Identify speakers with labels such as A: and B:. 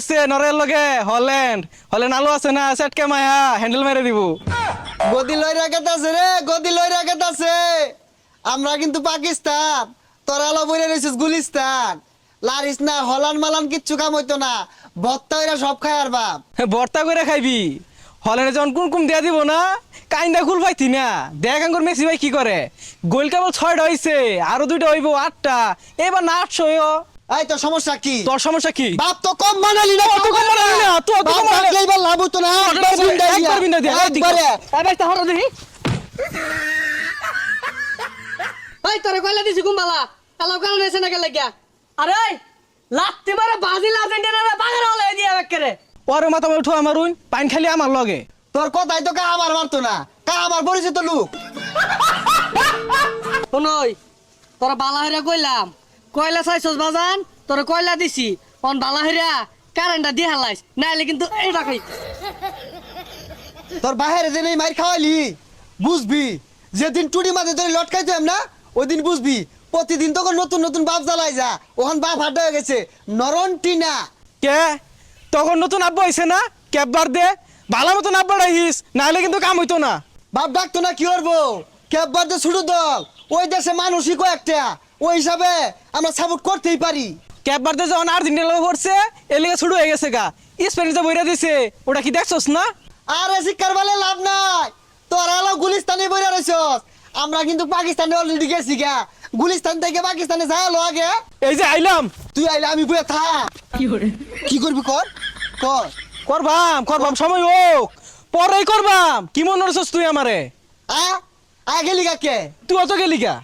A: সে নরের লগে Holland Holland আলো আছে না সেটকে মায়া হ্যান্ডেল মেরে দিব।
B: গদি লই রাখাতাছে রে, গদি লই রাখাতাছে। আমরা কিন্তু পাকিস্তান, তোরা আলো বইরে রইছিস গুলিস্তান। লারিস না, হলান মালান কিচ্ছু কাম হইতো না। ভত্তা হইরা সব খায় আর বাপ।
A: ভর্তা করে খাইবি হল্যান্ডে যখন কুমকুম দিয়া দিব না কাইন্দা খুল পাইতি না। দেখ আঙ্গুর মেসি ভাই কি করে, গোল কেবল 6টা হইছে, আরো 2টা হইব 8টা, এবার না 800।
B: এই তোর সমস্যা কি?
A: তোর সমস্যা কি?
B: বাপ তো কম বানালি না,
A: অত কম বানালি না, তুই অত কম বানালি না।
B: এইবার লাভ হতো না।
A: একবার বিন্দা দিয়া,
B: একবারে।
A: এবার তাহলে দেখি
C: ওই তোরে কইলা দিছি কুম্বালা কালাও কালাও নেছে না গেলে গিয়া আরে লাত্তি মারে বাজিল আর্জেন্টিনারে বাগার হলে দিয়া বেকরে
A: ওরে মাথা উঠো আমারুন পাইন খালি আমার লগে।
B: তোর কথাই তো কা আমার মারতো না, কা আমার পরিচিত লোক।
C: শুনই তোরা বালাহেরা কইলাম কয়লা চাইছস বাজান তোরে কয়লা দিছি অন বালাহেরা কারেন্টটা দিয়ে হালাইস নাইলে কিন্তু এইটা খাই
B: তোর বাহিরে যে মাইর খাওয়ালি বুঝবি, যেদিন টুটি মাঝে ধরে লটকাইতাম না ওই দিন বুঝবি। প্রতিদিন তখন নতুন নতুন বাপ জ্বালাই যা, ওখান বাপ হাট হয়ে গেছে নরন টিনা।
A: কে তখন নতুন আব্বা হইছে না, ক্যাববার দে ভালো মতন আব্বা রাখিস নাহলে কিন্তু কাম হইতো না।
B: বাপ ডাকতো না কি করবো, ক্যাববার যে ছোট দল, ওই দেশে মানুষই কয়েকটা, ওই হিসাবে আমরা সাপোর্ট করতেই পারি।
A: ক্যাববার দে যখন আর্জেন্টিনা লোক করছে এর লিগে শুরু হয়ে গেছে গা, স্পেন যে বইরা দিছে ওটা কি দেখছস না?
B: আরে শিক্ষার বলে লাভ নাই, তোরা হলো গুলিস্তানে বইরা রইছস। আমরা কিন্তু পাকিস্তানে অলরেডি গেছি গা, গুলিস্তান থেকে পাকিস্তানে যাই হলো আগে।
A: এই যে আইলাম
B: তুই আইলে আমি বইয়া থাক। কি করবি কর কর।
A: করবাম করবাম সময় হোক পরেই করবাম। কি মনে করছস তুই আমারে?
B: আ গেলি কাকে?
A: তুই অত গেলি গা?